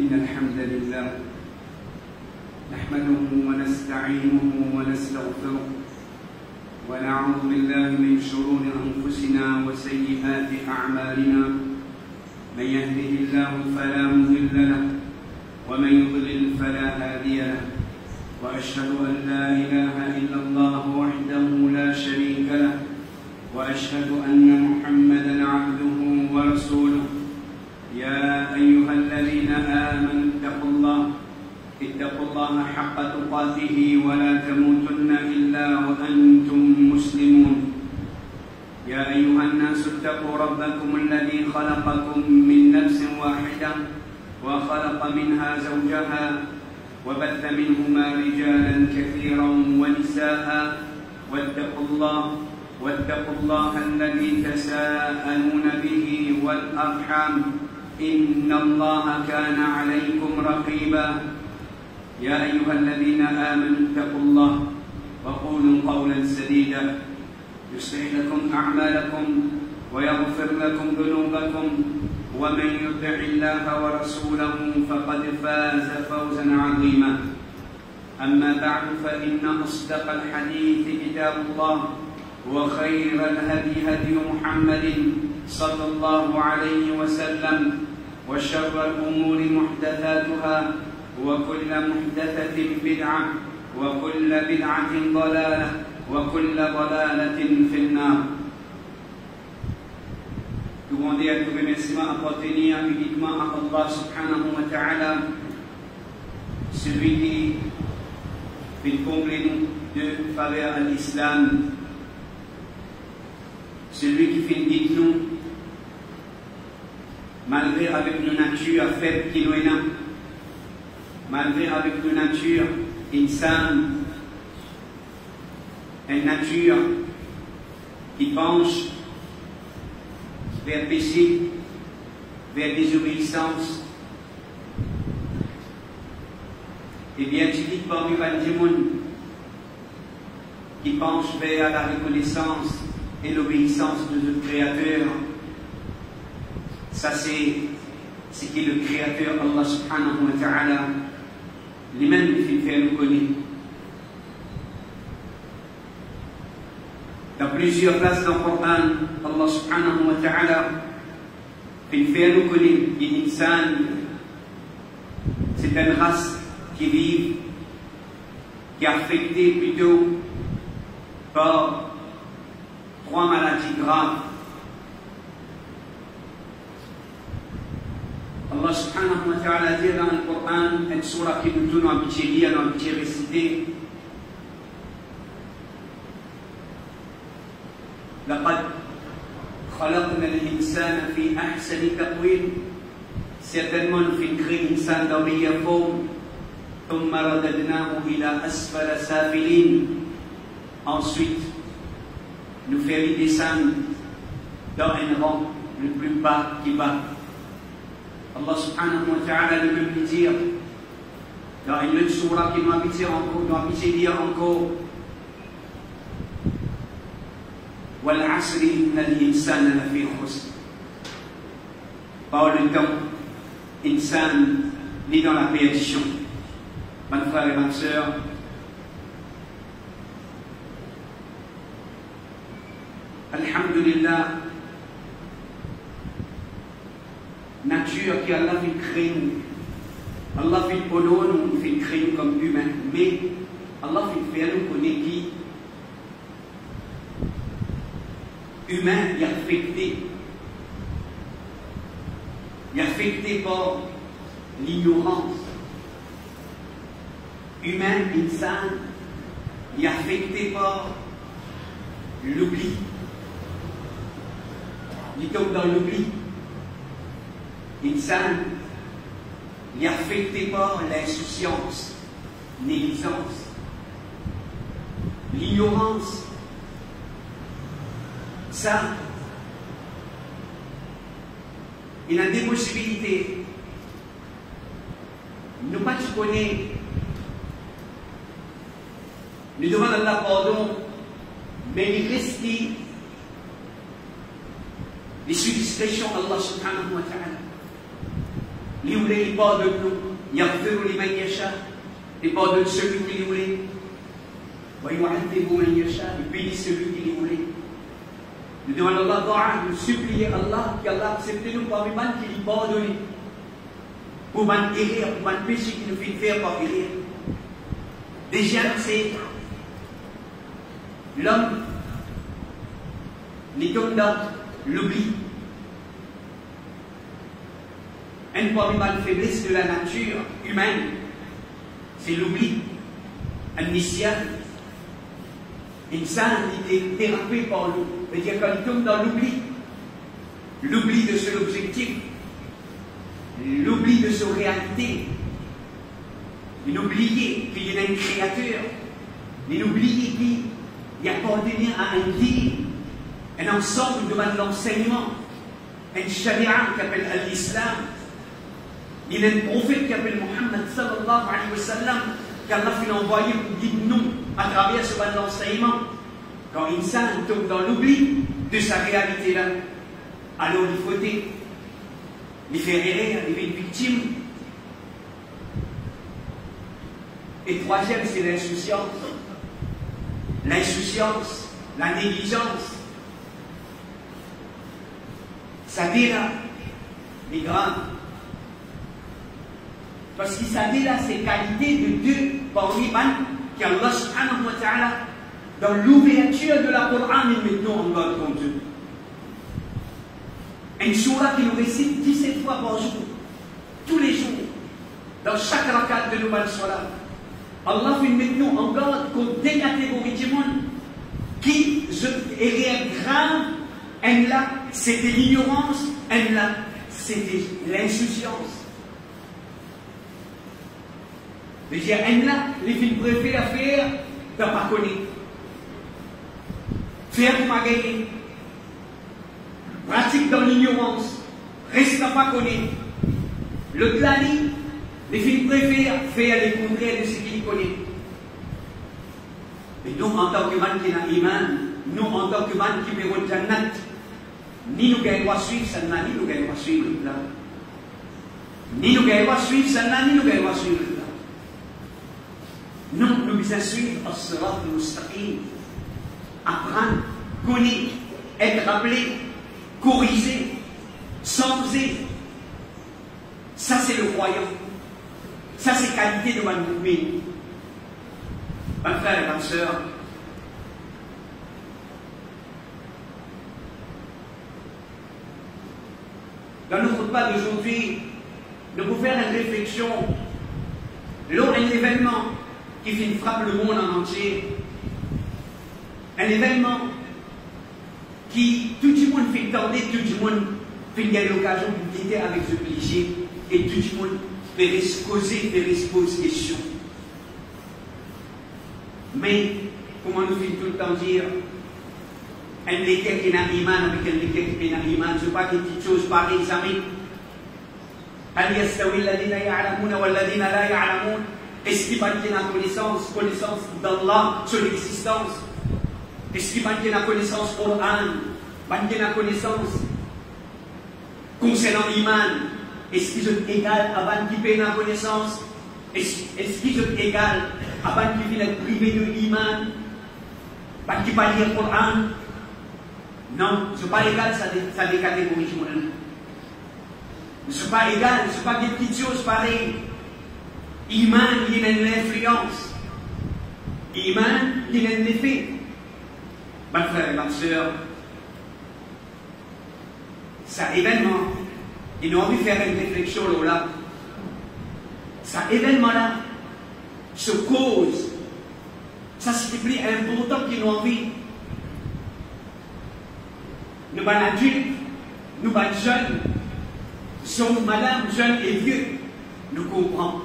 إن الحمد لله نحمده ونستعينه ونستغفره ونعوذ بالله من شرور أنفسنا وسيئات أعمالنا من يهده الله فلا مضل له ومن يضلل فلا هادي له وأشهد أن لا إله إلا الله وحده لا شريك له وأشهد أن محمدا عبده ورسوله يا أيها الذين آمنوا اتقوا الله حق تقاته ولا تموتن إلا وأنتم مسلمون يا أيها الناس اتقوا ربكم الذي خلقكم من نفس واحدة وخلق منها زوجها وبث منهما رجالا كثيرا ونساء واتقوا الله الذي تساءلون به والأرحام إن الله كان عليكم رقيبا يا أيها الذين آمنوا اتقوا الله وقولوا قولا سديدا يصلح لكم أعمالكم ويغفر لكم ذنوبكم ومن يطع الله ورسوله فقد فاز فوزا عظيما أما بعد فإن أصدق الحديث كتاب الله وخير الهدي هدي محمد صلى الله عليه وسلم وشر الأمور محدثاتها وكل محدثة بدعة وكل بدعة ضلالة وكل ضلالة في النار. Demander à tout remerciement appartenir uniquement à Allah subhanahu wa ta'ala, celui qui fait combler nous de faveur à l'islam, celui qui fait guider nous malgré avec nos natures faibles qui nous est, malgré avec nos natures insanes, une nature qui penche vers péché, vers désobéissance. Et bien, tu dis parmi les gens qui penchent vers la reconnaissance et l'obéissance de notre Créateur. Ça, c'est ce que le Créateur, Allah subhanahu wa ta'ala, lui-même fait faire nous connaître. Dans plusieurs places dans le Coran, Allah subhanahu wa ta'ala fait faire nous connaître que l'insan, c'est une race qui vit, qui est affectée plutôt par 3 maladies graves. Allah subhanahu wa ta'ala dit dans le Coran, une surah qui nous donne un petit lire, un petit réciter. لقد خلقنا الإنسان في أحسن تقويم. Certainement nous fait créer l'insan dans meilleure forme. ثم رددناه إلى أسفل سافلين. Ensuite nous faire descendre dans un rang le plus bas qui bas. Allah subhanahu wa ta'ala le même dire dans une autre surah qui nous a dit encore وَالْعَصْرِ إِنَّ الْإِنسَانَ لَفِي خُسْرٍ. Par le temps, l'insan est dans la perdition. Mes frères et mes sœurs, alhamdulillah, nature qui Allah fait créer nous. Allah fait honorer nous, fait créer nous comme humains. Mais Allah fait faire nous connaître qui humain, il est affecté. Il est affecté par l'ignorance. Humain, insan, il est affecté par l'oubli. Il tombe dans l'oubli. Insan, il est affecté par l'insouciance, négligence, l'ignorance. Ça, il y a des possibilités. Nous pas tu connais. Nous demandons Allah pardon, mais il reste les sollicitations Allah subhanahu wa ta'ala. il voulait, il pardonne-nous. Yaghfiru liman yasha, il pardonne celui qu'il voulait. Wa yu'adhibu man yasha, il bénit celui qu'il voulait. Nous demandons Allah Ta'ala, nous supplier Allah, qu'Allah accepte nous parmi les qui lui pardonnent. Pour man erreur, pour man péché qui nous fait faire par erreur. Déjà, c'est l'homme, il tombe dans l'oubli. Une parmi les faiblesses de la nature humaine, c'est l'oubli. Un nisyan. Insan, il est dérapé par l'eau. C'est-à-dire quand il tombe dans l'oubli de son objectif, l'oubli de sa réalité, il oublie qu'il y a un créateur, il oublie qu'il appartient à un guide, un ensemble de l'enseignement, un sharia qui s'appelle l'islam. Il y a un prophète qui s'appelle Muhammad sallallahu alayhi wa sallam, qu'Allah fait envoyer pour guider nous à travers ce enseignement. Quand l'insan tombe dans l'oubli de sa réalité-là, alors il faut aider. Il fait errer, il est une victime. Et troisième, c'est l'insouciance. L'insouciance, la négligence. Ça déla, les grands. Parce qu'il s'agit là ces qualités de Dieu parmi qui Allah subhanahu wa ta'ala dans l'ouverture de la Coran et maintenant en garde contre Dieu. Une surah qui nous récite 17 fois par jour, tous les jours, dans chaque rakat de nouvelle surah. Allah fait maintenant en garde contre des catégories du monde qui est grave. Un là, c'était l'ignorance, un là, c'était l'insouciance. Je veux dire, un là, les films préfèrent à faire, de ne pas connaître. Faire pour gagner. Pratique dans l'ignorance. Reste à pas connaître. Le plani, les films préfèrent faire les contraires de ce qu'ils connaissent. Et nous, en tant que man qui n'a iman, nous, en tant que man qui mérite jannat, ni nous gagnons à suivre ça, ni nous gagnons à suivre là. Ni nous gagnons à suivre ça, ni nous gagnons à suivre là. Non, nous devons suivre as-sirat al-mustaqim. Apprendre, connaître, être rappelé, corriger, changer. Ça, c'est le croyant. Ça, c'est qualité de Manoubi. Mes frères et mes sœurs, dans notre pas d'aujourd'hui, nous pouvons faire une réflexion. Lors d'un événement qui frappe le monde en entier, un événement qui tout le monde fait tenter, tout le monde fait gagner l'occasion de quitter avec ce cliché, et tout le monde fait se causer, fait se poser des questions. Mais, comment nous fait tout le temps dire, un lesquels qui n'a iman avec un lesquels qui n'a iman, ce n'est pas des petites choses pareilles, amis. هل يستوي الذين يعلمون والذين لا يعلمون? Est-ce qu'il y a la connaissance d'Allah sur l'existence? Est-ce qu'il y a la connaissance Coran? Il y a la connaissance concernant l'iman? Est-ce qu'ils sont égaux avant qu'ils aient la connaissance? Est-ce qu'ils sont égaux avant qu'ils viennent privés de l'iman? Avant qu'ils ne parlent pas le Coran? Non, ce n'est pas égal, ça des catégories. Ce n'est pas égal, ce n'est pas des petites choses pareilles. Iman, il y a une influence. Iman, il y a un effet. Mes frères et mes sœurs, ça événement, ils ont envie de faire une réflexion là. Ça événement-là se cause. Ça, c'est plus important qu'ils ont envie. Nous sommes adultes, nous sommes jeunes, sommes madame, jeunes et vieux, nous comprenons.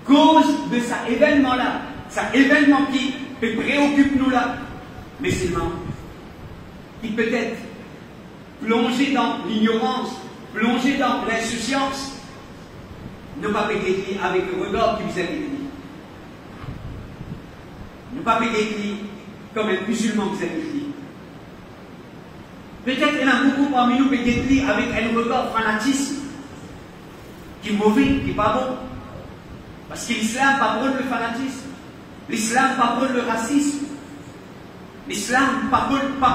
Cause de cet événement-là, cet événement qui préoccupe nous là, mais seulement, qui peut être plongé dans l'ignorance, plongé dans l'insouciance, ne pas péter avec le regard qui vous a dit. Ne pas péter comme un musulman vous a dit. Peut-être il y en a beaucoup parmi nous peut-être avec un regard fanatisme qui est mauvais, qui n'est pas bon. Parce que l'islam pas prône le fanatisme. L'islam pas prône le racisme. L'islam pas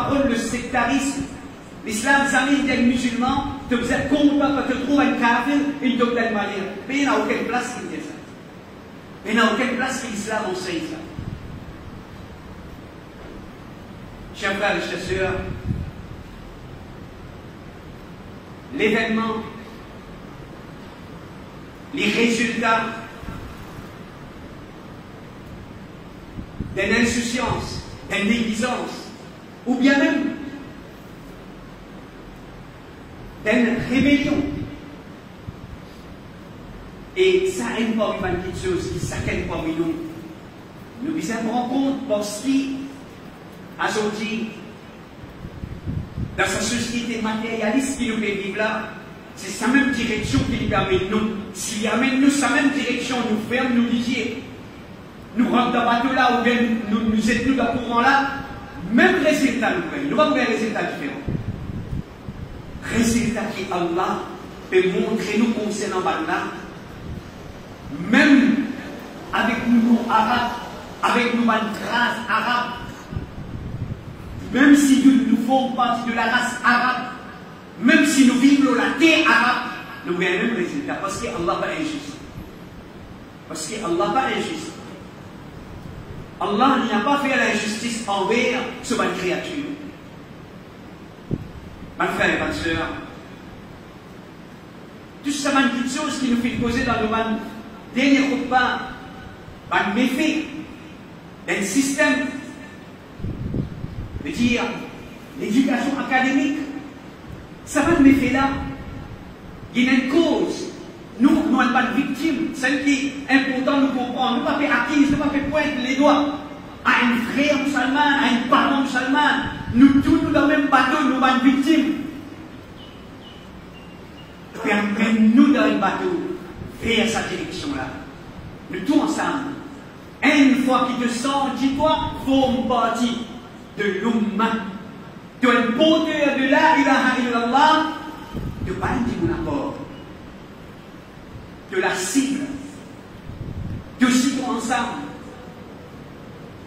prône le sectarisme. L'islam jamais dit à un musulman, te vous êtes combat quand tu trouves un kafir, une de telle manière. Mais il n'y a aucune place qui dit ça. Il n'y a aucune place que l'islam enseigne ça. Chers frères et chers sœurs, l'événement, les résultats d'une insouciance, d'une négligence, ou bien même d'une rébellion. Et ça a une parmi de choses qui s'accueillent parmi nous. Nous devons rendre compte parce qu'il a sorti dans sa société matérialiste qui nous fait vivre là, c'est sa même direction qui nous amène nous. S'il amène nous sa même direction, nous ferme, nous lisier, nous rentre dans le bateau là, ou bien nous êtes nous dans le courant là, même résultat nous prenons. Nous allons faire un résultat différent. Résultat qui Allah peut montrer nous concernant là, même avec nous arabes, avec nous grâce arabe, même si nous faisons partie de la race arabe, même si nous vivons la terre arabe, nous avons le même résultat. Parce qu'Allah n'est pas injuste. Parce qu'Allah n'est pas injuste. Allah n'a pas fait l'injustice envers ce bonne créature. Mes frères et mes sœurs, tout ça, c'est une chose qui nous fait poser dans le dernier repas, un méfait d'un système, de dire l'éducation académique. Ça va de méfait là. Il y a une cause. Nous ne sommes pas de victimes. Celle qui est importante, nous comprendre. Nous ne pouvons pas faire acquise, nous ne pouvons pas faire pointer les doigts à un frère musulman, à un parent musulman. Nous tous, nous dans le même bateau, nous sommes victimes. Permettez-nous dans le bateau vers cette direction-là. Nous tous ensemble. Une fois qu'il te sent, dis-toi, forme partie de l'umma, de un porteur de la ilaha illallah, de bandi mon apport, de la cible, de ceux ensemble,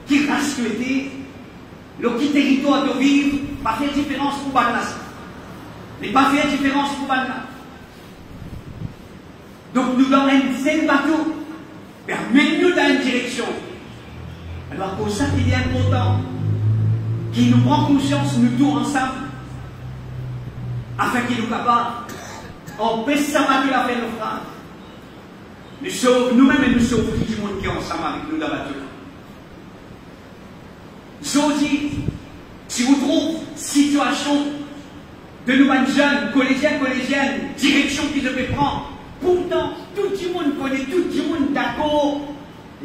qui reste le qui territoire de vivre, pas faire différence pour Bannas. Mais pas faire différence pour Bannas. Donc nous dans un seul bateau, permettez-nous dans une direction. Alors pour ça qu'il est important, qui nous prend conscience, nous tous ensemble, afin qu'il nous capable, on peut s'abattre la faire nos frères. Nous sauvons nous-mêmes et nous sauvons tout le monde qui est ensemble avec nous dans la bateau. Aujourd'hui, si vous trouvez situation de nous jeunes, collégiennes, direction qu'ils devaient prendre, pourtant, tout le monde connaît, tout le monde d'accord,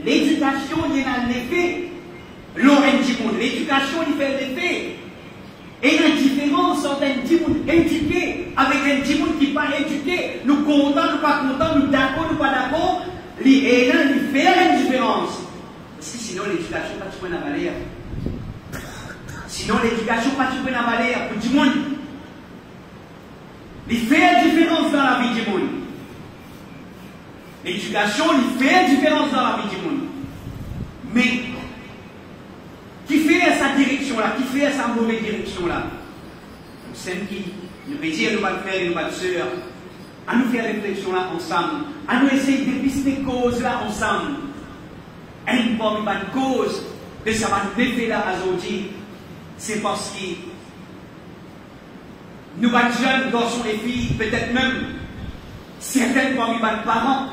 l'éducation, il y a un effet. L'éducation, il fait l'effet. Et la différence entre un monde éduqué avec un monde qui n'est pas éduqué, nous contents, nous pas contents, nous d'accord, nous pas d'accord, il fait la différence. Parce que sinon, l'éducation, pas de la valeur. Sinon, l'éducation, pas de la valeur pour tout le monde. Il fait la différence dans la vie du monde. L'éducation, il fait la différence dans la vie du monde. Mais, qui fait à sa direction là, qui fait à sa mauvaise direction là, c'est qui nous peut dire, nous va faire, nous va sœur, à nous faire réflexion là ensemble, à nous essayer de dépister causes là ensemble. Et une bonne cause de ça va nous faire là aujourd'hui, c'est parce que nous, jeunes garçons et filles, peut-être même certains parmi les parents,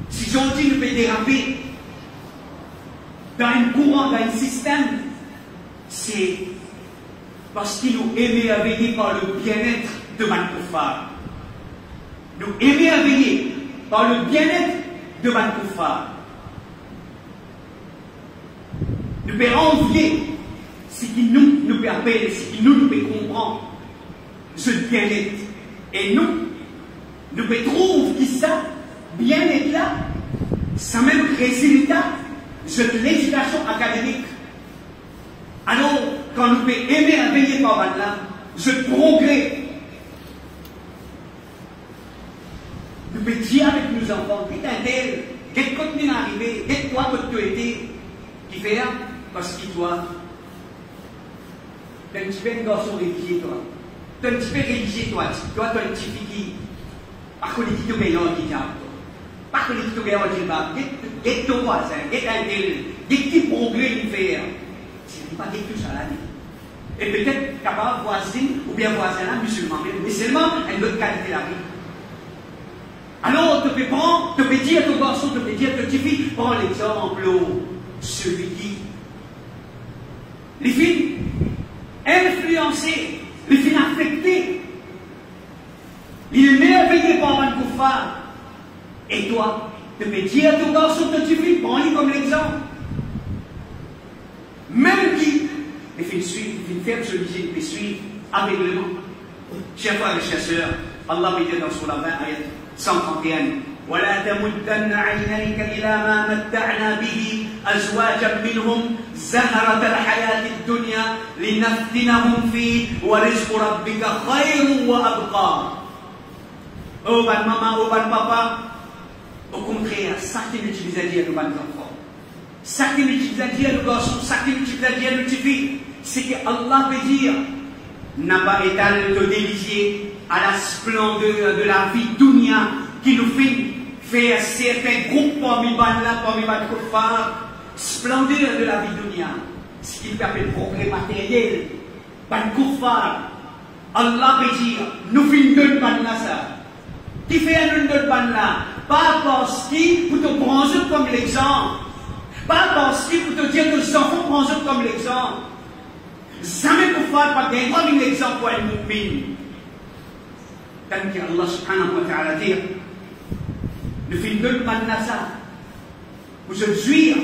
si aujourd'hui nous peut déraper dans un courant, dans un système, c'est parce qu'ils nous émerveillent par le bien-être de Mankoufar. Nous émerveillés par le bien-être de Mankoufar. Nous pouvons envier ce qui nous peut appeler, ce qui nous peut comprendre ce bien-être. Et nous pouvons trouver que ça, bien-être là, ça même résultat de l'éducation académique. Alors, quand nous pouvons émerveiller par là, ce progrès, nous pouvons dire avec nos enfants, qu'est-ce un tel, qu'est-ce que tu es arrivé, qu'est-ce que toi que tu étais, qui fait parce qu'il doit. Tu es un petit peu un garçon religieux, toi. Tu es un petit peu religieux, toi. Toi, tu es un petit fille. Par contre, tu es un meilleur qui t'a. Par contre, tu es un meilleur qui t'a. Qu'est-ce que ton voisin, qu'est-ce un tel, qu'est-ce que progrès il fait. C'est pas quelque chose à l'année. Et peut-être capable voisine ou bien voisin là, musulman, mais seulement une autre qualité de la vie. Alors, tu peux prendre, tu peux dire à ton garçon, tu peux dire à ta petite fille, prends l'exemple, celui qui. Les filles influencées, les filles affectées, il est merveilleux par un koufar. Et toi, tu peux dire à ton garçon, ta petite fille, prends-les comme l'exemple. Même qui, les filles suivent, les filles ferment celui qui les suivent aveuglément. Chers frères et chers sœurs, Allah peut dire dans son 20, ayat 131, ولا تمدن عينيك إلى ما متعنا به أزواجا منهم زهرة الحياة الدنيا لنفتنهم فيه ورزق ربك خير وأبقى. Oh ban maman, oh ban papa, au contraire, ça qui utilise à dire nos ban enfants, ça qui utilise à dire nos garçons, ça qui utilise à dire nos petites filles, c'est que Allah peut dire n'a pas étalé de délier à la splendeur de la vie dunya qui nous fait faire certains groupes parmi les kuffar, splendeur de la vie dunya, ce qu'il appelle progrès matériel, ban kuffar, Allah peut dire, nous finissons de ban ça. Qui fait un autre ban là, pas parce qu'il pour te prendre comme l'exemple, pas parce qu'il pour te dire que les enfants prennent comme l'exemple. Jamais kuffar pas gagner comme l'exemple pour un mu'min. Tant qu'Allah subhanahu wa ta'ala dit, le film de Banasa, pour se jouir,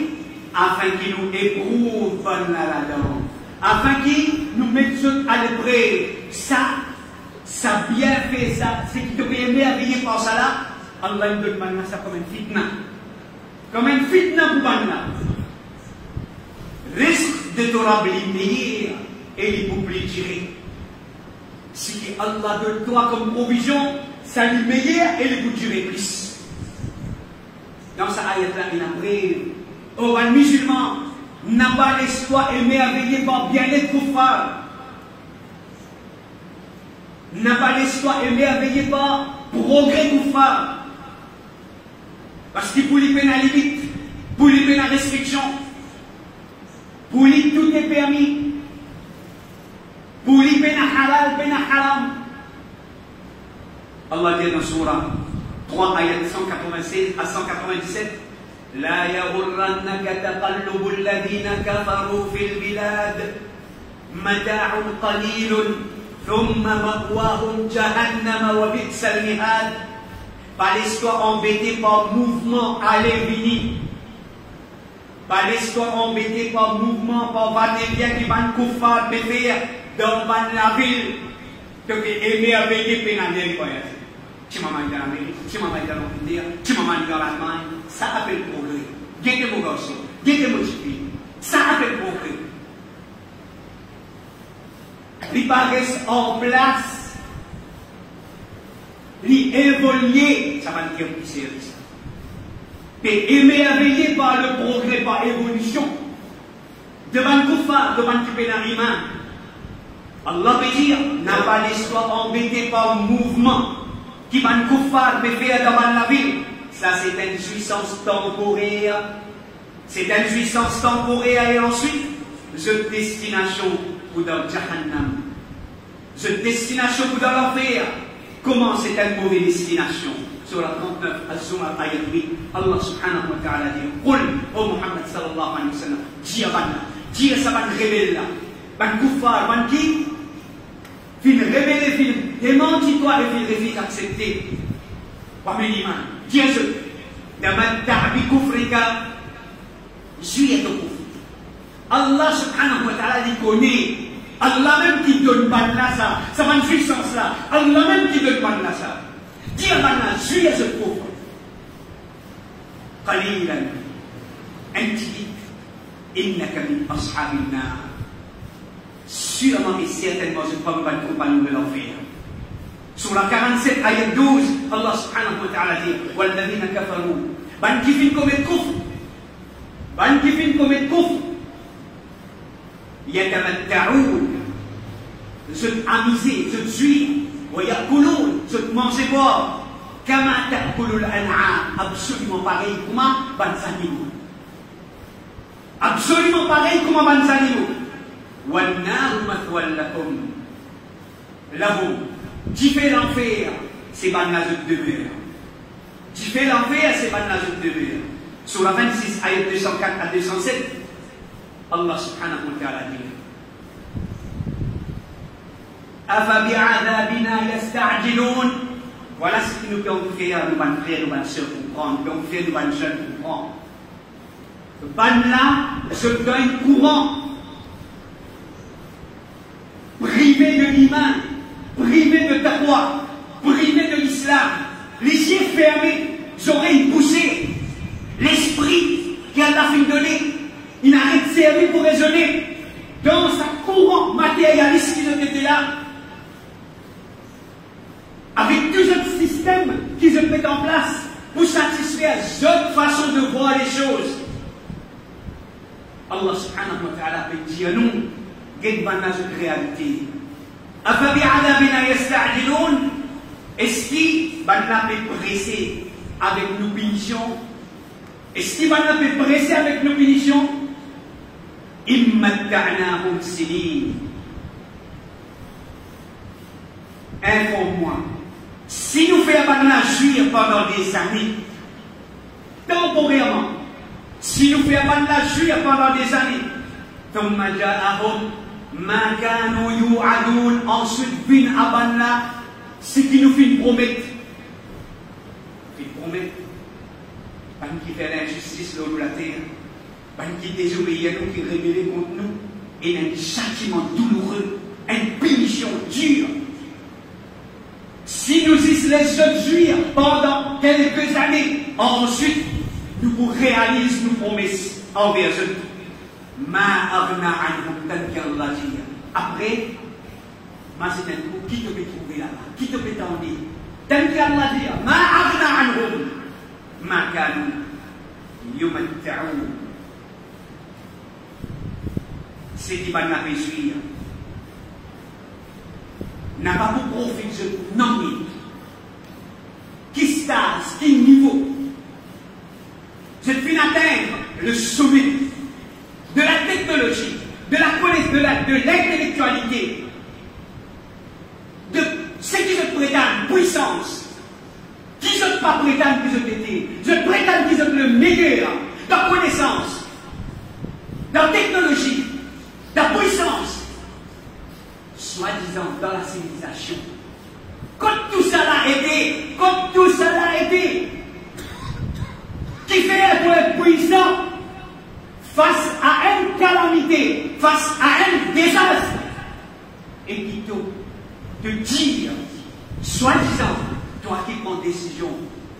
afin qu'il nous éprouve là-dedans, afin qu'il nous mette à l'épreuve. Ça bien fait, ça, c'est qui te peut émerveiller par ça là, Allah nous donne Banasa comme un fitna. Comme un fitna pour Banasa. Risque de te remplir et les boucliers tirés. Ce que Allah donne toi comme provision, ça lui meilleur et les boucliers tirés plus. Dans sa ayat-là, il a pris, oh, un musulman n'a pas l'espoir émerveillé par bien-être kuffar. N'a pas l'espoir émerveillé par progrès kuffar. Parce qu'il pour lui peine à limite, pour lui peine à restriction, pour lui tout est permis, pour lui peine à halal, peine à haram. Allah dit dans Surah 3 ayat 196 à 197, لا يغرنك تقلب الذين كفروا في البلاد متاع قليل ثم مأواهم جهنم وبئس المهاد. Pas l'histoire embêtée par mouvement aller-venir, pas l'histoire embêtée par mouvement, par va-et-vient qui va nous kuffar de faire dans la ville, que émerveillé pénaliser voyage. Tu m'as mal dans l'Amérique, tu m'as mal dans l'Angleterre, tu m'as mal dans l'Allemagne, ça appelle progrès. Guettez mon garçon, guettez mon petit, ça appelle progrès. Il paraissent en place, il évoluer, ça va dire plus sérieux. Et émerveillé par le progrès, par l'évolution, devant le kuffar, devant le pénaliment. Allah veut dire, n'a pas l'histoire embêtée par le mouvement qui va nous kuffar faire devant la ville. Ça, c'est une jouissance temporaire. C'est une jouissance temporaire et ensuite, cette destination pour dans Jahannam. Cette destination pour dans l'enfer. Comment c'est une mauvaise destination? Sur la 39, Az-Zumar, ayat 8, Allah subhanahu wa ta'ala dit, Qul, oh Muhammad sallallahu alayhi wa sallam, dis à Banna, dis à sa ban rebelle là, ban kuffar, ban qui? Fin rebelle, fin démenti-toi et fin refuse accepter. Parmi l'iman, dis à ceux, Daman ta'bi kufrika, suis à ton kufr. Allah subhanahu wa ta'ala dit connaît, Allah même qui donne Banna ça, ça va une puissance là, Allah même qui donne Banna ça. Dis à Banna, suis à ce pauvre. Qalilan, un petit, innaka min ashabin nar. sûrement et certainement, je ne crois pas le compagnon de l'enfer. Sur la 47, ayat 12, Allah subhanahu wa ta'ala dit وَالَّذِينَ كَفَرُوا ban qui fin commettre kufr, ban qui fin commettre kufr, يَتَمَتَّعُونَ, se amuser, se jouir, وَيَأْكُلُونَ, se manger boire, كَمَا تَأْكُلُ الْأَنْعَامُ, absolument pareil comment ban animaux. Absolument pareil comment ban animaux. وَالنَّارُ مَثْوًى لَكُمْ لَهُمْ, qui fait l'enfer, c'est ban la demeure. Qui fait l'enfer, c'est ban la demeure. Sur la 26, ayat 204 à 207, Allah subhanahu wa ta'ala dit أَفَبِعَذَابِنَا يَسْتَعْجِلُونَ. Voilà ce qui nous peut faire, nous allons frères, nous allons sœurs comprendre, nous allons faire, nous allons jeunes comprendre. Ban là, je donne courant. Privé de l'humain, privé de taqwa, privé de l'islam, les yeux fermés, j'aurais une poussée. L'esprit qui a la fin donnée, il n'arrête de servir pour raisonner dans sa courant matérialiste qui était là, avec deux autres systèmes qui se mettent en place pour satisfaire d'autres façons de voir les choses. Allah subhanahu wa ta'ala peut dire nous, quelle est réalité. أَفَبِعَذَابِنَا يَسْتَعْجِلُونَ. Est-ce qu'il va nous presser avec nos punitions? Est-ce qu'il va nous presser avec nos punitions? إِمَّتَّعْنَاهُمْ سِنِينَ. Informe-moi. Si nous faisons jouir pendant des années, temporairement, si nous faisons jouir pendant des années, ثُمَّ جَاءَهُمْ مَا كَانُوا يُوعَدُونَ, ensuite vient Abanna ce qui nous fait promettre. Fait promettre. Pas qui fait l'injustice là de la terre, pas qui désobéit à nous, qui rébelle contre nous, et un châtiment douloureux, une punition dure. Si nous y laissons jouir pendant quelques années, ensuite nous vous réalisons nos promesses envers eux. Ma agna anhum, tel qu'Allah dit. Après, c'est un coup, qui te peut trouver là-bas? Qui te peut t'en dire? Tel qu'Allah dit, ma agna anhum, ma kanu yumatta'un. C'est qui va nous réjouir. N'a pas pour profit de nommer. Qui stase, qui niveau? Je viens atteindre le sommet de la technologie, de la connaissance, de l'intellectualité, de ce qui se prétend puissance, qui se pas prétendre que je t'étais, je prétends qu'ils sont le meilleur dans connaissance, dans technologie, dans puissance, soi-disant dans la civilisation. Quand tout ça l'a aidé, quand tout ça l'a aidé, qui fait être puissant face à une calamité, face à un désastre, et qui te dire, soi-disant, toi qui prends décision,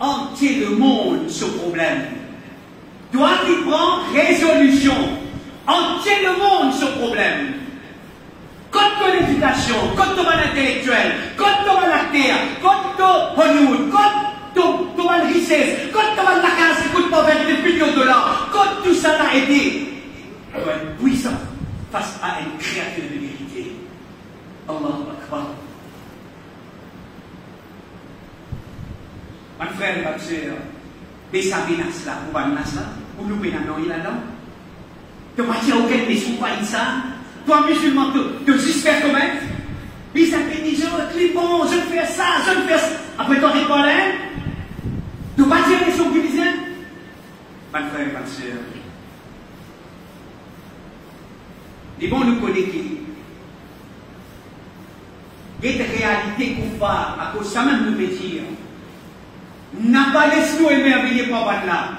entier le monde ce problème, toi qui prends résolution, entier le monde ce problème. Quand ton éducation, quand ton intellectuel, quand ton terre, quand ton Hollywood, quand ton richesse, quand ton la case, quand ton 20 millions de dollars, quand tout ça l'a aidé, tu dois être puissant face à une créature de vérité. Allahu Akbar. Mon frère et ma soeur, Bessabinas là, ou Banas là, ou nous pénalons il là-dedans. Tu ne vas dire aucun des sous pas ça. Toi, musulman, tu juste faire comment? Puis ça fait des gens, clipons, je fais ça, je fais ça. Après, toi, réponds là. Tu vas dire les sons qui disent. Mon frère et ma soeur, les bons nous connaissent qui? Cette réalité qu'on fait, à cause de ça même nous veut dire, n'a pas laissé nous émerveiller par là.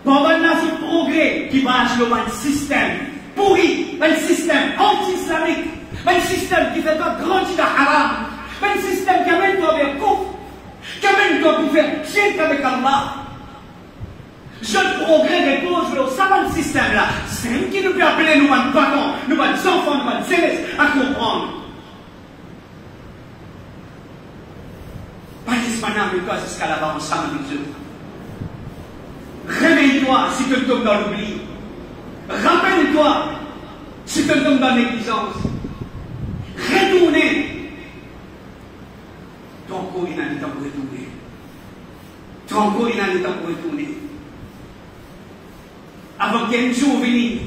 Par là, c'est le progrès qui va acheter le système pourri, un système anti-islamique, un système qui fait pas grandir la haram, un système qui amène toi vers coup, qui amène toi pour faire chier avec Allah. Je progrès repose sur ça, le système là. c'est qui nous peut appeler nous pas parents, nous pas enfants, nous pas célestes à comprendre. Pas maintenant avec toi jusqu'à là-bas ensemble avec Dieu. Réveille-toi si tu tombes dans l'oubli. Rappelle-toi si tu tombes dans l'égligence. Retournez. Ton corps, il a le temps pour retourner. Ton corps, il a le temps pour retourner. Avant qu'un jour vienne,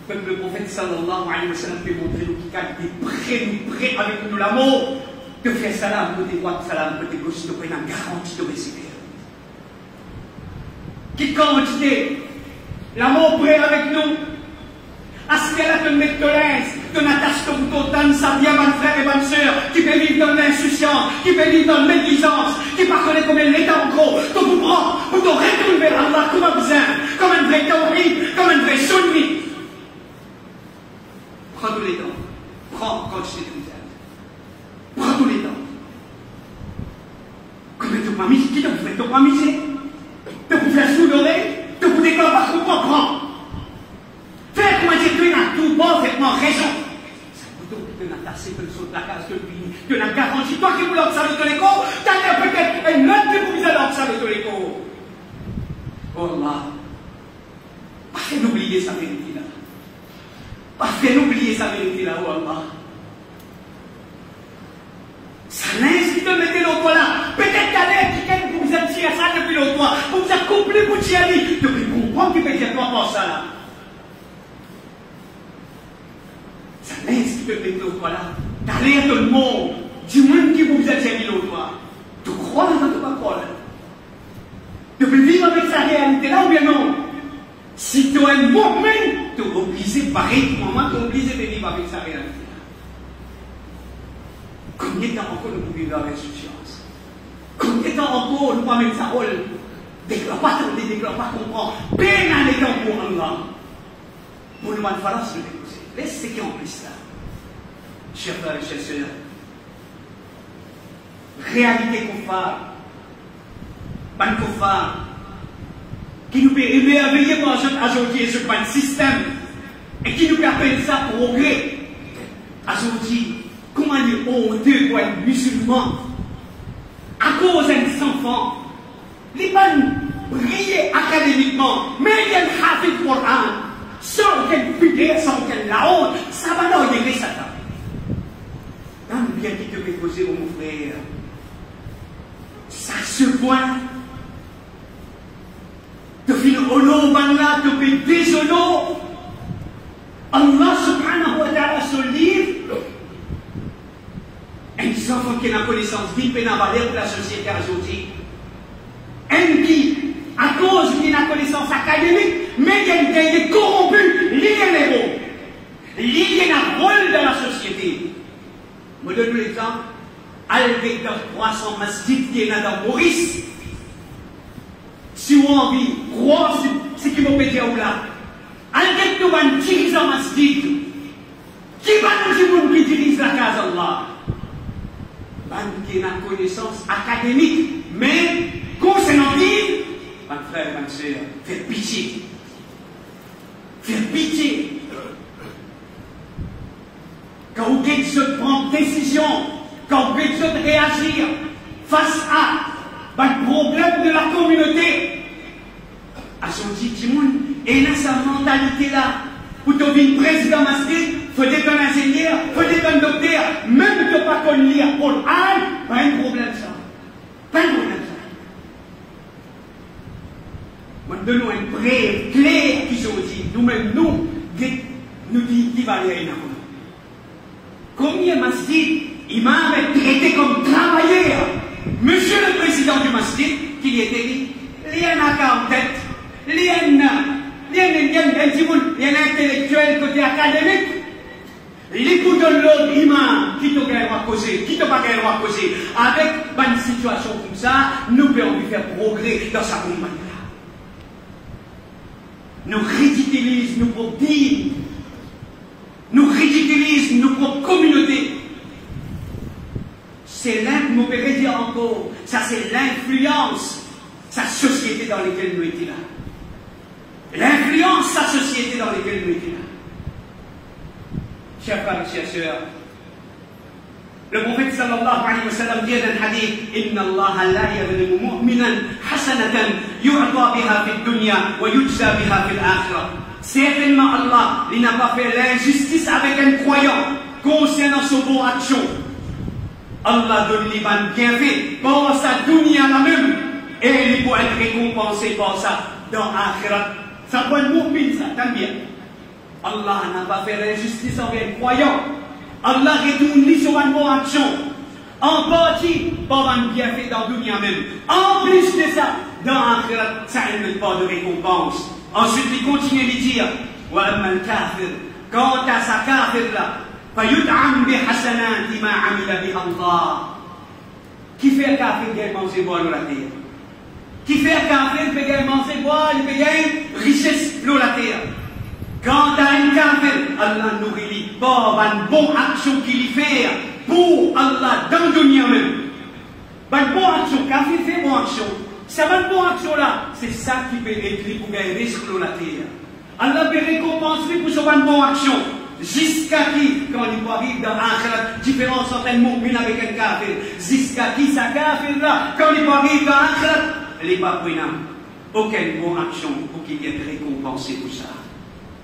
le prophète sallallahu alayhi wa sallam peut montrer nous qui est prêt avec nous l'amour, de faire salam côté droite, salam côté gauche, de prendre une garantie de réciter. Qui quantité, l'amour prêt avec nous. À ce qu'elle a te mettre de l'aise, de n'attache que vous t'entendre, ça vient, mon frère et bonne sœur, qui peut vivre dans l'insouciance, qui peut vivre dans l'égligence, qui ne connaît comme elle est en gros, que vous prend, vous te retournez vers Allah comme un besoin, comme un vrai tawhid, comme un vrai sunni. Prends tous les temps. Prends quand je t'ai dit. Prends tous les temps. Comme tu m'as mis, qui t'a fait, tu m'as misé, tu vous faire sous l'oreille, tu vous déclare pas ce qu'on prend. Fais comment dire, tu as tout bon, faites-moi raison. C'est plutôt que tu n'as tassé que le saut de la case de pays. Tu n'as garanti, toi qui voulais observer tous les cours, tu as peut-être une autre qui vous a observer tous les cours. Oh Allah, pas fait d'oublier sa vérité là. Pas fait d'oublier sa vérité là, oh Allah. Ça l'incite de mettre l'autre là. Peut-être qu'à l'aide, qui vous a tiré ça depuis l'autre mois, vous vous a couplé pour tirer. Depuis comprendre qu'il peut dire quoi pour ça là. Ça l'incite de mettre l'autre là. D'aller à tout le monde, du monde qui vous a tiré l'autre là. Tu crois dans ton parole. Tu peux vivre avec sa réalité là ou bien non? Si tu es un bon même, tu es obligé, pareil, moi, tu es obligé de vivre avec sa réalité. Combien de temps encore nous pouvons vivre avec l'insouciance? Combien de temps encore nous pouvons mettre sa rôle? Déclare pas ton lit, déclare pas comprendre. Bien à l'état pour Allah. Pour nous, il va falloir se déposer. Laisse ce qui est en plus là. Chers frères et chers sœurs, réalité qu'on fait, ban qu'on fait, qui nous peut émerveiller pour aujourd'hui ce pan système, et qui nous peut appeler ça progrès. Aujourd'hui, comment il est honteux pour un musulman à cause d'un enfant, les pas briller académiquement, mais il y a un hafid Coran, sans aucune pudeur, sans aucune la honte, ça va là où il y a Satan. Dans le bien qui te fait poser, mon frère, ça se voit. Tu fais honneur, là, tu fais déshonneur. Allah subhanahu wa ta'ala sur le livre. Un enfant qui a une connaissance vive et n'a valeur pour la société aujourd'hui. Un qui, à cause d'une connaissance académique, mais il est corrompu, il est un héros. Il est un rôle dans la société. Je vous donne l'exemple. Avec dans 300 masjids qui est dans Maurice. Si vous avez envie, croire ce qui m'a pété ou là. Avec nous, un dirigeant masjid. Qui va nous dire qui dirige la case Allah? Qui a une connaissance académique, mais concernant vie, mon frère, ma soeur, faites pitié. Faites pitié. Quand vous êtes de prendre décision, quand vous êtes de réagir face à un problème de la communauté, à son petit monde, et là, sa mentalité là, pour devenir président masjid, il faut être un ingénieur, il faut être un docteur, même si tu ne pas qu'on lire pour pas un problème ça. Pas un problème ça. Moi, donnons un bref, clair qui se dit, nous-mêmes, nous dit qui va aller là. Combien masjid, imam est traité comme travailleur. Monsieur le président du masjid, qui était dit, il y en a qu'en tête, il y en a un intellectuel côté académique. L'écoute de l'autre imam qui te gagne à causer, qui te pas gagne à causer. Avec une situation comme ça, nous pouvons lui faire progrès dans sa compagnie. Nous ridiculisons nos propres dîmes, nous ridiculisons nos propres communautés. C'est là que nous pouvons dire encore, ça c'est l'influence, sa société dans laquelle nous étions là. l'influence de sa société dans laquelle nous étions. Chers frères et chers sœurs, le prophète sallallahu alayhi wa sallam dit dans le hadith: Inna Allah la yadhlimu mu'minan hasanatan yu'ta biha fi dunya wa yujza biha fi al-akhirah. Certainement Allah, il n'a pas fait l'injustice avec un croyant concernant son bon action. Allah donne les bonnes bienfaits pour sa dunya la même et il peut être récompensé pour ça dans l'akhirat. Ça peut être mu'min, ça, tant bien. Allah n'a pas fait l'injustice envers un croyant. Allah retourne sur une bonne action. En partie, pour un bienfait dans le dunya même. En plus de ça, dans l'akhirat, ça n'a pas de récompense. Ensuite, il continue de dire: Wa ammal kafir, quant à sa kafir là, fayut'am bi hasanati ma amila bi Allah. Qui fait un kafir qui a mangé boire la terre? Qui fait un kafir qui a mangé boire, il peut gagner richesse dans la terre? Quant à un kafir, Allah nourrit pour une bonne action qu'il fait pour Allah dans le dunya même. Une bonne action, kafir fait bonne action. Cette bonne action-là, c'est ça qui peut être pour gagner risque dans la terre. Allah peut récompenser pour cette bonne action. Jusqu'à qui, quand il arrive dans l'akhirat, différence entre un mu'min avec un kafir. Jusqu'à qui, sa kafir-là, quand il arrive dans l'akhirat, elle n'est pas prenable. Aucune bonne action pour qu'il y ait récompensé pour ça.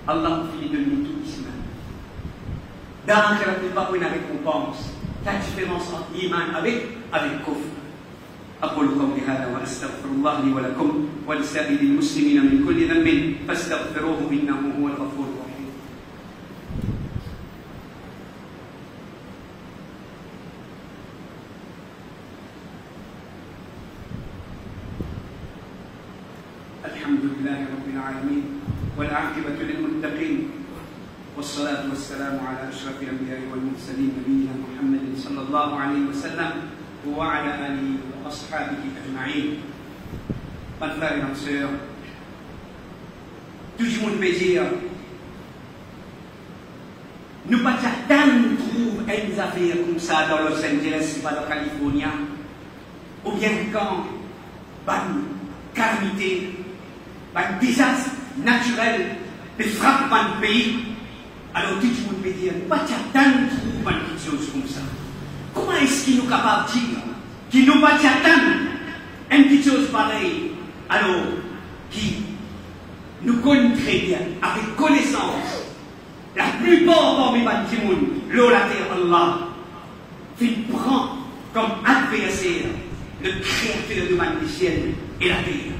Allah finit de nous tout ici même. Dans l'akhirat, il n'est pas prenable récompense. La différence entre iman avec kufr. أقول قولي هذا وأستغفر الله لي ولكم ولسائر المسلمين من كل ذنب فاستغفروه إنه هو الغفور الرحيم. الحمد لله رب العالمين والعاقبة للمتقين والصلاة والسلام على أشرف الأنبياء والمرسلين نبينا محمد صلى الله عليه وسلم وعلى آله وأصحابه أجمعين. Mes frères et mes sœurs, toujours mon plaisir. Nous ne pas attendre trouver des affaires comme ça dans Los Angeles, pas dans Californie, ou bien quand une calamité, un désastre naturel de frappe un pays, alors tout le monde peut dire, nous ne pas attendre trouver quelque chose comme ça. Comment est-ce qu'il nous est capable de dire qu'il nous va attendre une petite chose pareille, alors qui nous connaît très bien, avec connaissance, la plupart parmi les gens, l'eau, la terre, Allah, il prend comme adversaire le créateur du ciel et la terre.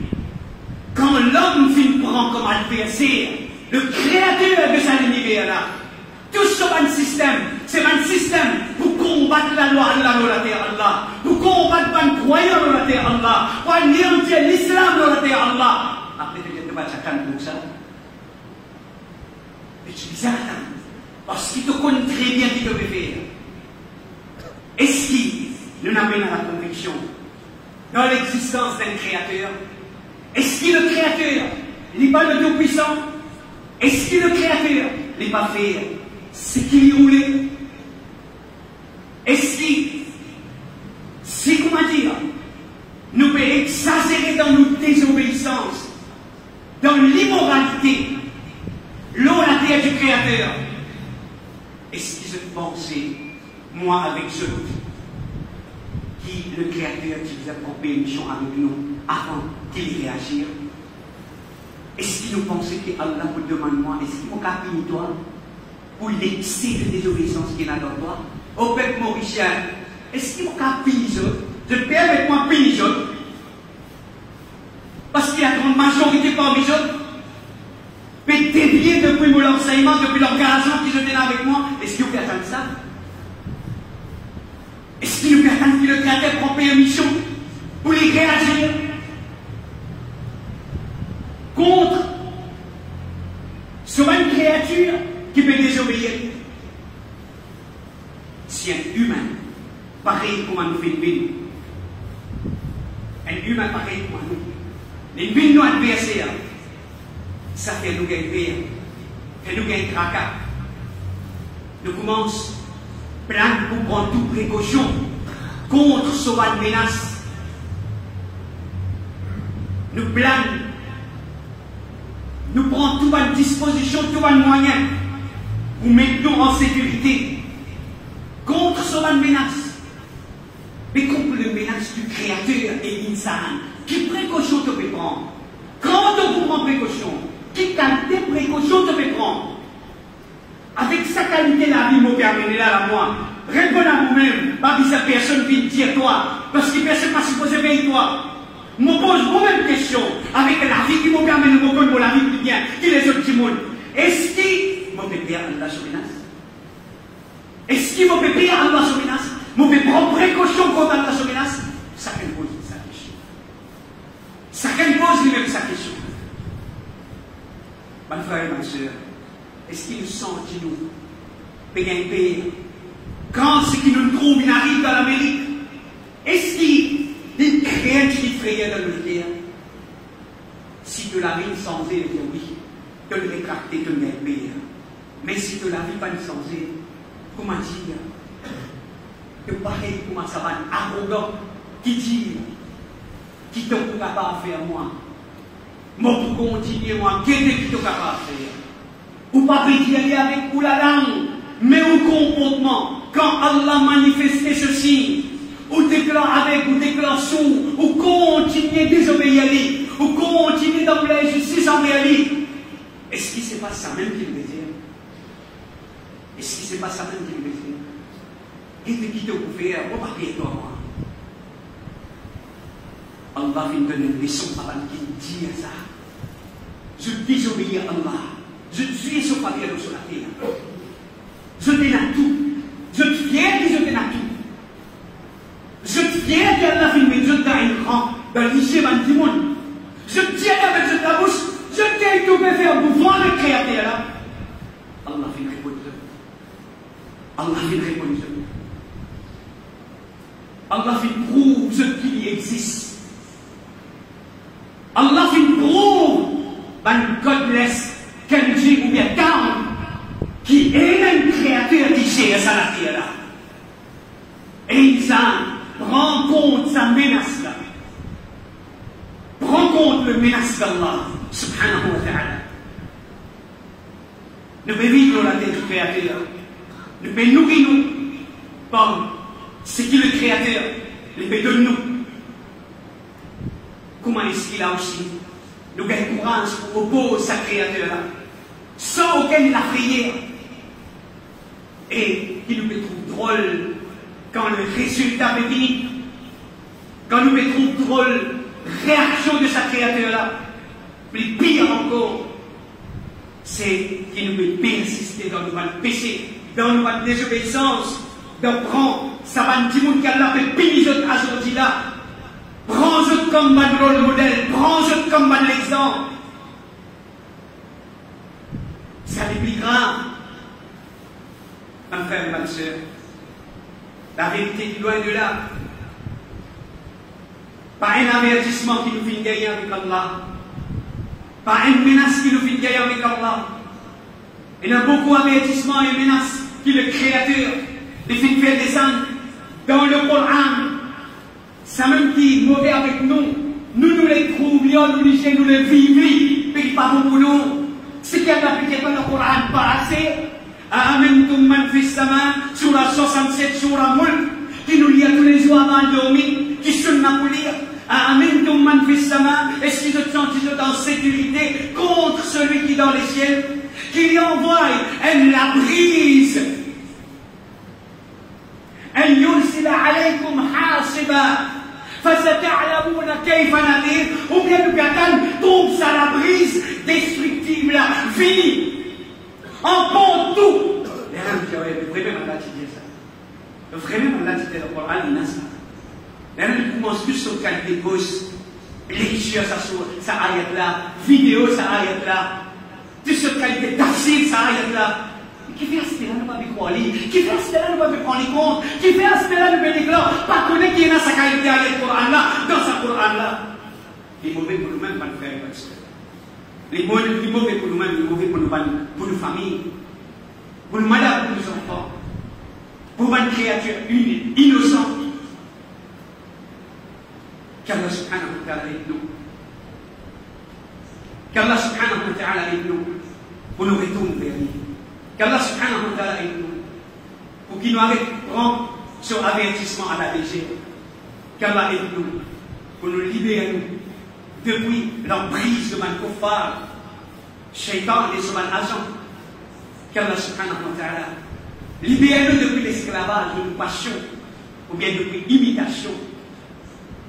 Quand l'homme prend comme adversaire le créateur de cet univers-là, tout ce système, c'est un système pour combattre la loi Allah dans la terre Allah, pour combattre les croyants dans la terre Allah, pour anéantir l'islam dans la terre Allah. Après, tu ne vas pas t'attendre pour ça. Mais tu dis attends, parce qu'il te connaît très bien ce qu'il devait faire. Est-ce qu'il nous amène à la conviction dans l'existence d'un créateur? Est-ce qu'il est le créateur? Il n'est pas le tout-puissant? Est-ce qu'il est le créateur? Il n'est pas fait ce qu'il voulait? Est-ce qu'il, si comment dire, nous peut exagérer dans nos désobéissances, dans l'immoralité, l'eau, la terre du créateur? Est-ce qu'il se pensait, moi avec ce qui le créateur qui vous a proposé une mission avec nous avant qu'il réagisse? Est-ce qu'il nous pensait que Allah vous demande moi, est-ce qu'il m'a capé toi pour l'excès de désobéissance qu'il a dans toi? Au peuple mauricien, est-ce qu'il m'a capé je le perds avec moi puni parce qu'il y a une majorité parmi eux peut dévier depuis mon enseignement, depuis l'engagement qu'ils étaient là avec moi. Est-ce qu'il vous attend ça? Est-ce qu'il nous attend que le créateur prend permission pour les réagir contre sur une créature qui peut désobéir? Si un humain, pareil comme nous fait une ville, un humain pareil comme nous, les villes nous adversaires, ça fait nous gagner pire, fait nous gagner tracas. Nous commençons plein pour prendre toute précaution contre ce menace. Nous planons nous prenons toute bonne disposition, tout bon moyen pour mettre nous en sécurité contre ce menace. Mais contre le menace du Créateur et l'insan, quelle précaution tu peux prendre? Quand tu prends précaution, quelle qualité de précaution tu peux prendre? Avec sa qualité, la vie m'a permis là, moi. Réponds à vous-même, pas que cette personne qui dit à toi, parce que personne ne m'a supposé payer toi. Je me pose moi-même question, avec la vie qui m'a permis de me connaître pour la vie plus bien, qui les autres du monde. Est-ce qu'il m'a fait payer Allah sur menace? Est-ce qu'il m'a fait payer Allah sur menace? M'a fait prendre précaution contre Allah sur menace? Ça qu'elle pose sa question. Ça qu'elle pose lui-même sa question. Mon frère et ma soeur, est-ce qu'il nous sent, nous, payer un pays? Quand ce qui nous trouve, il arrive dans l'Amérique, est-ce qu'il crée une frayeur dans le terre? Si tu la vis sans elle, oui, tu le rétracter, tu le payer. Mais si tu la vis pas sans elle, comment dire? Tu pareil, comment ça va, arrogant, qui dit, qui t'ont capable de faire moi? Moi, pour continuer, moi, qu'est-ce qui t'ont capable de faire? Ou pas dire avec ou la langue, mais au comportement. Quand Allah manifestait ceci, ou déclare avec, ou déclare sous, ou continue désobéir, ou continue dans la justice en réalité. Est-ce que c'est pas ça même qu'il veut dire? Est-ce que c'est pas ça même qu'il veut dire? Qu'est-ce qui te peut faire? On va pas payer toi, moi. Allah va nous donner une leçon avant qu'il dise ça. Je désobéis à Allah. Je suis sur papier sur la terre. Je t'ai à tout. Je te viens que je t'ai à tout. Je te viens qu'Allah fait une je t'ai un grand dans l'hygiène du monde. Je tiens avec ta bouche. Je t'ai tout fait faire pour voir le Créateur là. Allah fait une réponse. Allah fait une réponse. Allah fait une prouve ce qui existe. Allah fait une prouve d'un godless Kenji ou bien Down qui est un créateur qui gère ça la terre là. Et il prend compte sa menace là. Prend compte le menace d'Allah subhanahu wa ta'ala. Nous pouvons vivre la terre du créateur. Nous pouvons nourrir nous par ce qui est le créateur. Nous pouvons donner nous. Comment est-ce qu'il a aussi nous avons courage pour opposer sa créateur là, sans aucune la prière. Et qui nous trouve drôle quand le résultat est fini, quand nous trouve drôle réaction de sa créateur là, mais pire encore, c'est qu'il nous peut persister dans notre péché, dans notre désobéissance, d'apprendre sa bandimonde qu'elle a fait pire aujourd'hui là. Prends-le comme un rôle modèle, prends-le comme un exemple. Ça n'est plus grave. Mon frère, ma soeur, la vérité est loin de là. Pas un avertissement qui nous fait gagner avec Allah. Pas une menace qui nous fait gagner avec Allah. Il y a beaucoup d'avertissements et menaces qui le Créateur les fait faire descendre dans le Coran. Ça même qui est mauvais avec nous, nous les trouvions, nous les vivons, mais pas pour nous. Ce qui a appliqué dans le Coran, pas assez. Amentum man fis sama, surah 67, surah Mulk, qui nous lit tous les jours avant de dormir, qui sont pour lire. Amentum man fis sama, est-ce qu'ils se sentent en sécurité contre celui qui est dans les ciels, qui lui envoie la brise. أن يرسل عليكم حاصبا فستعلمون كيف نذير ou bien le gatan tombe sur la brise destructive là, fini en pont tout. Vraiment Allah dit ça. Vraiment Allah dit le Coran il a ça. Même commence plus sur qualité gauche, lecture ça ayat là, vidéo ça ayat là, tout sur qualité tafsir ça ayat là. Qui fait ce là, ne pas croire, qui fait ce là, ne pas prendre compte, qui fait ce là, ne pas déclarer, pas connaître qui est dans sa qualité avec le Coran là, dans sa Coran là. Les mauvais pour nous-mêmes, pas le faire, parce que les mauvais pour nous-mêmes, les mauvais pour nos familles, pour nos malades, pour nos enfants, pour une créature innocente. Qu'Allah subhanahu wa ta'ala avec nous. Qu'Allah subhanahu subhanahu wa ta'ala aide nous pour nous retourner vers lui. Qu'Allah subhanahu wa ta'ala aide nous pour qu'il nous prenne son avertissement à la légère. Qu'Allah aide nous pour nous libérer depuis l'emprise de man kuffar, shaitan et son agent. Qu'Allah subhanahu wa ta'ala libère-nous depuis l'esclavage de nos passions ou bien depuis l'imitation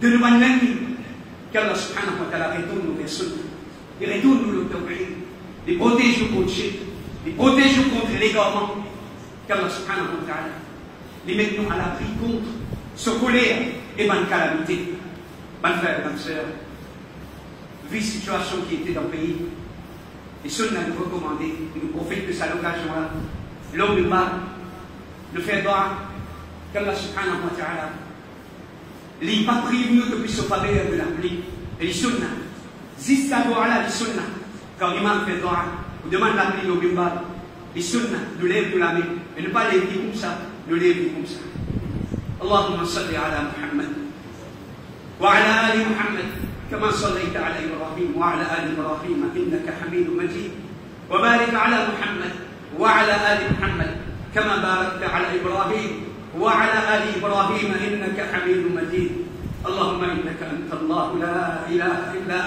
de nos ennemis. Qu'Allah subhanahu wa ta'ala retourne-nous vers ceux et retourne-nous le tawhid, les protège-nous contre shirk, les protège-nous contre l'égarement. Qu'Allah subhanahu wa ta'ala les mette-nous à l'abri contre ce colère et bonne calamité. Bonne frère, bonne sœur, vu la situation qui était dans le pays, et ceux qui nous recommandé, nous prophètes de sa l'occasion-là, l'homme de mal, le faire droit, qu'Allah subhanahu wa ta'ala, les pas prive nous depuis ce faveur de la pluie, et les sunnah, zista do'ala les sunnah, quand l'imam fait droit, vous demande la pluie au bimbal, les sunnah, nous lève de la main, et ne pas lever comme ça, nous lève comme ça. Allahumma salli ala Muhammad, wa ala ali Muhammad, كما صليت على إبراهيم وعلى آل إبراهيم إنك حميد مجيد وبارك على محمد وعلى آل محمد كما باركت على إبراهيم وعلى آل إبراهيم إنك حميد مجيد اللهم إنك أنت الله لا إله إلا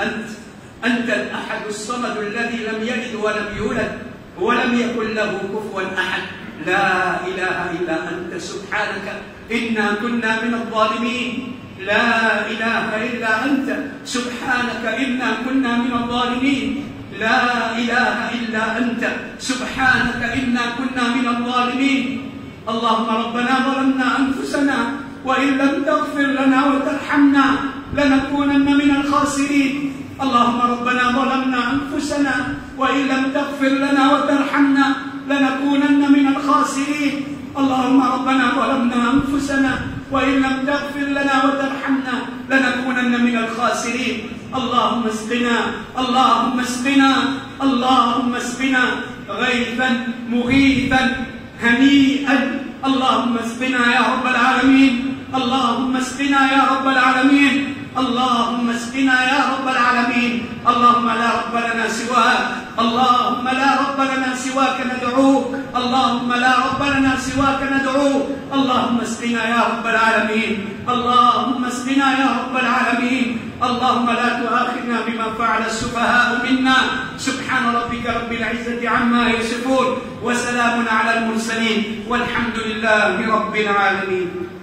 أنت الأحد الصمد الذي لم يلد ولم يولد ولم يكن له كفوا أحد لا إله إلا أنت سبحانك إنا كنا من الظالمين لا إله إلا أنت سبحانك إنا كنا من الظالمين لا إله إلا أنت سبحانك إنا كنا من الظالمين اللهم ربنا ظلمنا أنفسنا وإن لم تغفر لنا وترحمنا لنكونن من الخاسرين اللهم ربنا ظلمنا أنفسنا وإن لم تغفر لنا وترحمنا لنكونن من الخاسرين اللهم ربنا ظلمنا أنفسنا وإن لم تغفر لنا وترحمنا لنكونن من الخاسرين اللهم اسقنا اللهم اسقنا اللهم اسقنا غيثا مغيثا هنيئا اللهم اسقنا يا رب العالمين اللهم اسقنا يا رب العالمين اللهم اسقنا يا رب العالمين اللهم لا رب لنا سواك اللهم لا رب لنا سواك ندعوك اللهم لا رب لنا سواك ندعوك اللهم اسقنا يا رب العالمين اللهم اسقنا يا رب العالمين اللهم لا تؤاخذنا بما فعل السفهاء منا سبحان ربك رب العزة عما يصفون وسلام على المرسلين والحمد لله رب العالمين